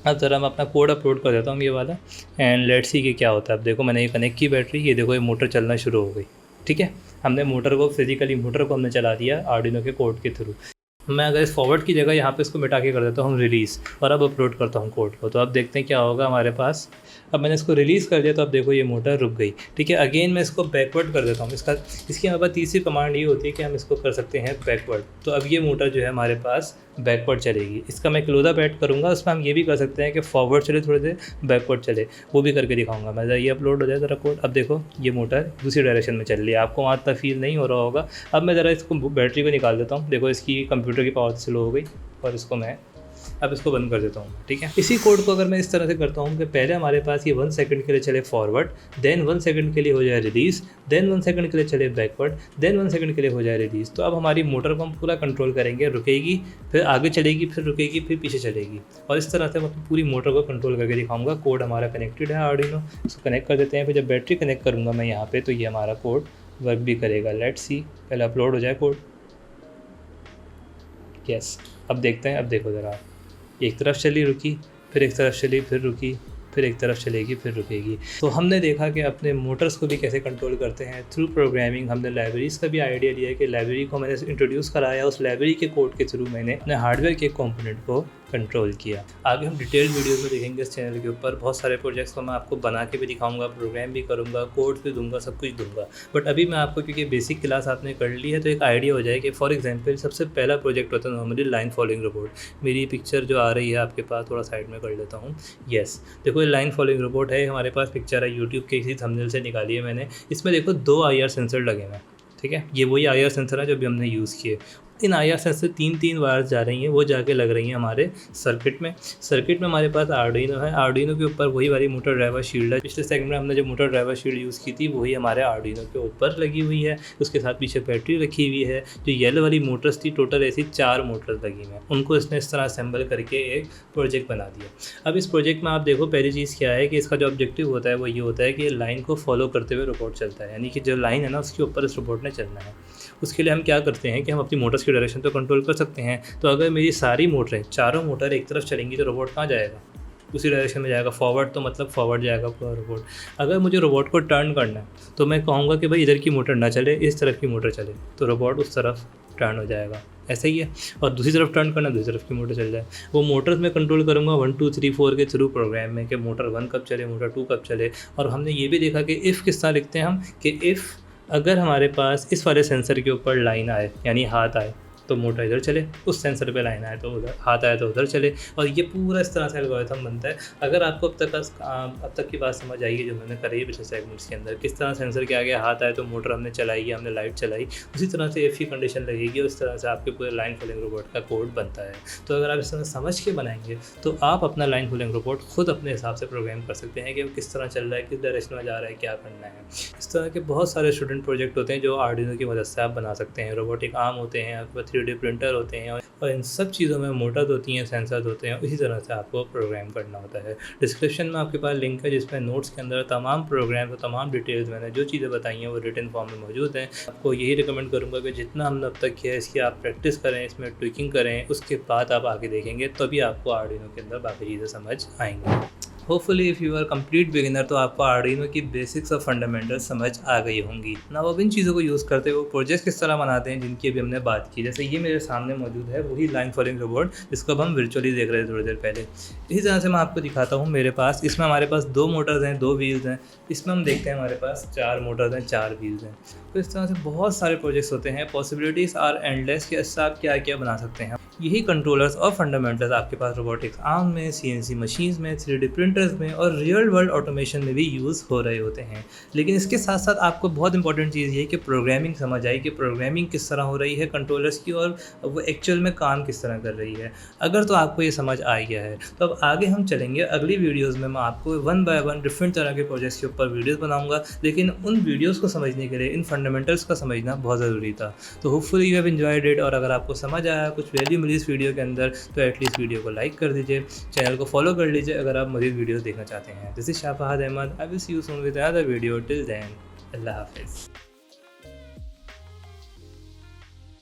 अब ज़रा मैं अपना कोड अपलोड कर देता हूँ ये वाला, एंड लेट्स सी कि क्या होता है। अब देखो मैंने ये कनेक्ट की बैटरी, ये देखो ये मोटर चलना शुरू हो गई। ठीक है, हमने मोटर को फिजिकली मोटर को हमने चला दिया आर्डिनो के कोड के थ्रू। मैं अगर इस फॉरवर्ड की जगह यहाँ पे इसको मिटा के कर देता हूँ रिलीज़, और अब अपलोड करता हूँ कोड को, तो अब देखते हैं क्या होगा हमारे पास। अब मैंने इसको रिलीज़ कर दिया तो अब देखो ये मोटर रुक गई। ठीक है, अगेन मैं इसको बैकवर्ड कर देता हूँ। इसकी हमारे पास तीसरी कमांड ये होती है कि हम इसको कर सकते हैं बैकवर्ड। तो अब ये मोटर जो है हमारे पास बैकवर्ड चलेगी। इसका मैं क्लोजअप ऐड करूँगा, उसमें हम ये भी कर सकते हैं कि फॉरवर्ड चले थोड़े देर, बैकवर्ड चले, वो भी करके दिखाऊंगा मैं। ये अपलोड हो जाए ज़रा कोड। अब देखो ये मोटर दूसरी डायरेक्शन में चल रही है, आपको वहाँ तक फील नहीं हो रहा होगा। अब मैं ज़रा इसको बैटरी को निकाल देता हूँ। देखो इसकी कंप्यूटर की पावर स्लो हो गई, और इसको मैं अब इसको बंद कर देता हूँ। ठीक है, इसी कोड को अगर मैं इस तरह से करता हूँ कि पहले हमारे पास ये 1 सेकंड के लिए चले फॉरवर्ड, देन 1 सेकंड के लिए हो जाए रिलीज़, देन 1 सेकंड के लिए चले बैकवर्ड, देन 1 सेकंड के लिए हो जाए रिलीज़। तो अब हमारी मोटर को हम पूरा कंट्रोल करेंगे, रुकेगी, फिर आगे चलेगी, फिर रुकेगी, फिर पीछे चलेगी, और इस तरह से मैं पूरी मोटर को कंट्रोल करके दिखाऊंगा। कोड हमारा कनेक्टेड है आर्डिनो, इसको कनेक्ट कर देते हैं। फिर जब बैटरी कनेक्ट करूँगा मैं यहाँ पर, तो ये हमारा कोड वर्क भी करेगा। लेट्स सी, पहले अपलोड हो जाए कोड। यस, अब देखते हैं। अब देखो ज़रा, एक तरफ चली रुकी, फिर एक तरफ चली फिर रुकी, फिर एक तरफ चलेगी फिर रुकेगी। तो हमने देखा कि अपने मोटर्स को भी कैसे कंट्रोल करते हैं थ्रू प्रोग्रामिंग। हमने लाइब्रेरीज़ का भी आइडिया लिया है कि लाइब्रेरी को मैंने इंट्रोड्यूस कराया, उस लाइब्रेरी के कोड के थ्रू मैंने अपने हार्डवेयर के कंपोनेंट को कंट्रोल किया। आगे हम डिटेल वीडियोस में देखेंगे इस चैनल के ऊपर। बहुत सारे प्रोजेक्ट्स को मैं आपको बना के भी दिखाऊंगा, प्रोग्राम भी करूंगा, कोड भी दूंगा, सब कुछ दूंगा। बट अभी मैं आपको, क्योंकि बेसिक क्लास आपने कर ली है, तो एक आइडिया हो जाए कि फॉर एग्जांपल सबसे पहला प्रोजेक्ट होता है नॉर्मली लाइन फॉलोइंग रोबोट। मेरी पिक्चर जो आ रही है आपके पास, थोड़ा साइड में कर लेता हूँ। येस, देखो ये लाइन फॉलोइंग रोबोट है, हमारे पास पिक्चर है, यूट्यूब के किसी थंबनेल से निकाली है मैंने। इसमें देखो 2 IR सेंसर लगे हुए हैं। ठीक है, ये वही IR सेंसर है जो भी हमने यूज़ किए। इन IR सेंसर से 3 वायर्स जा रही हैं, वो जाके लग रही हैं हमारे सर्किट में। सर्किट में हमारे पास आर्डिनो है, आर्डिनो के ऊपर वही वाली मोटर ड्राइवर शील्ड है। पिछले सेगमेंट में हमने जो मोटर ड्राइवर शील्ड यूज़ की थी वही हमारे आर्डिनो के ऊपर लगी हुई है। उसके साथ पीछे बैटरी रखी हुई है। जो येलो वाली मोटर्स थी, टोटल ऐसी 4 मोटर्स लगी हुई हैं, उनको इसने इस तरह असेंबल करके एक प्रोजेक्ट बना दिया। अब इस प्रोजेक्ट में आप देखो पहली चीज़ क्या है कि इसका जो ऑब्जेक्टिव होता है वो ये होता है कि लाइन को फॉलो करते हुए रोबोट चलता है, यानी कि जो लाइन है ना उसके ऊपर इस रोबोट ने चलना है। उसके लिए हम क्या करते हैं कि हम अपनी मोटर्स की डायरेक्शन तो कंट्रोल कर सकते हैं। तो अगर मेरी सारी मोटरें, चारों मोटर एक तरफ चलेंगी तो रोबोट कहाँ जाएगा? उसी डायरेक्शन में जाएगा। फॉरवर्ड तो मतलब फॉरवर्ड जाएगा पूरा रोबोट। अगर मुझे रोबोट को टर्न करना है तो मैं कहूँगा कि भाई इधर की मोटर ना चले, इस तरफ की मोटर चले, तो रोबोट उस तरफ टर्न हो जाएगा। ऐसा ही है। और दूसरी तरफ टर्न करना, दूसरी तरफ की मोटर चल जाए। वो मोटर्स में कंट्रोल करूँगा 1 2 3 4 के थ्रू प्रोग्राम में, कि मोटर 1 कब चले, मोटर 2 कब चले। और हमने ये भी देखा कि इफ़ किस तरह लिखते हैं हम, कि इफ़ अगर हमारे पास इस वाले सेंसर के ऊपर लाइन आए, यानी हाथ आए, तो मोटर इधर चले, उस सेंसर पे लाइन आए तो उधर, हाथ आए तो उधर चले। और ये पूरा इस तरह से एल्गोरिथम बनता है। अगर आपको अब तक की बात समझ आई है जो मैंने करी है पिछले सेगमेंट्स के अंदर, किस तरह सेंसर के आगे हाथ आए तो मोटर हमने चलाई है, हमने लाइट चलाई, उसी तरह से इफ़ की कंडीशन लगेगी, उस तरह से आपके पूरे लाइन फॉलोइंग रोबोट का कोड बनता है। तो अगर आप इस तरह समझ के बनाएंगे तो आप अपना लाइन फॉलोइंग रोबोट खुद अपने हिसाब से प्रोग्राम कर सकते हैं कि वो किस तरह चल रहा है, किस डायरेक्शन में जा रहा है, क्या करना है। इस तरह के बहुत सारे स्टूडेंट प्रोजेक्ट होते हैं जो आर्डिनो की मदद से आप बना सकते हैं। रोबोटिक आर्म होते हैं, आपके पास 3D प्रिंटर होते हैं, और इन सब चीज़ों में मोटर्स होती हैं, सेंसर्स होते हैं। इसी तरह से आपको प्रोग्राम करना होता है। डिस्क्रिप्शन में आपके पास लिंक है जिसमें नोट्स के अंदर तमाम प्रोग्राम और तमाम डिटेल्स मैंने जो चीज़ें बताई हैं वो रिटन फॉर्म में मौजूद हैं। आपको यही रिकमेंड करूँगा कि जितना हमने अब तक किया है इसकी आप प्रैक्टिस करें, इसमें ट्विकिंग करें, उसके बाद आप आगे देखेंगे तभी आपको आर्डिनो के अंदर बाकी चीज़ें समझ आएंगी। Hopefully if you are complete beginner तो आपको आर्डिनो की बेसिक्स और फंडामेंटल्स समझ आ गई होंगी ना। अब इन चीज़ों को यूज़ करते हुए प्रोजेक्ट किस तरह बनाते हैं जिनकी अभी हमने बात की। जैसे ये मेरे सामने मौजूद है वही लाइन फॉलोइंग रोबोट जिसको अब हम वर्चुअली देख रहे थे थोड़ी देर पहले। इसी तरह से मैं आपको दिखाता हूँ। मेरे पास इसमें हमारे पास 2 मोटर्स हैं, 2 व्हील्स हैं। इसमें हम देखते हैं हमारे पास 4 मोटर्स हैं, 4 व्हील्स हैं। तो इस तरह से बहुत सारे प्रोजेक्ट्स होते हैं। पॉसिबिलिटीज़ आर एंडलेस कि इससे आप क्या क्या बना सकते हैं। यही कंट्रोलर्स और फंडामेंटल्स आपके पास रोबोटिक्स आर्म में, CNC मशीन्स में, 3D प्रिंटर्स में और रियल वर्ल्ड ऑटोमेशन में भी यूज़ हो रहे होते हैं। लेकिन इसके साथ साथ आपको बहुत इंपॉर्टेंट चीज़ ये है कि प्रोग्रामिंग समझ आई कि प्रोग्रामिंग किस तरह हो रही है कंट्रोलर्स की और वो एक्चुअल में काम किस तरह कर रही है। अगर तो आपको ये समझ आ गया है तो अब आगे हम चलेंगे अगली वीडियोज़ में। मैं आपको 1 बाय 1 डिफरेंट तरह के प्रोजेक्ट्स के ऊपर वीडियोज़ बनाऊँगा, लेकिन उन वीडियोज़ को समझने के लिए इन फंडामेंटल्स का समझना बहुत ज़रूरी था। तो hopefully you have enjoyed it, और अगर आपको समझ आया, कुछ वैल्यू मिली इस वीडियो के अंदर, तो एटलीस्ट वीडियो को लाइक कर दीजिए, चैनल को फॉलो कर लीजिए अगर आप मज़ीद वीडियोज़ देखना चाहते हैं। This is Shah Fahad Ahmad. I will see you soon with another video. Till then, अल्लाह हाफ़िज़।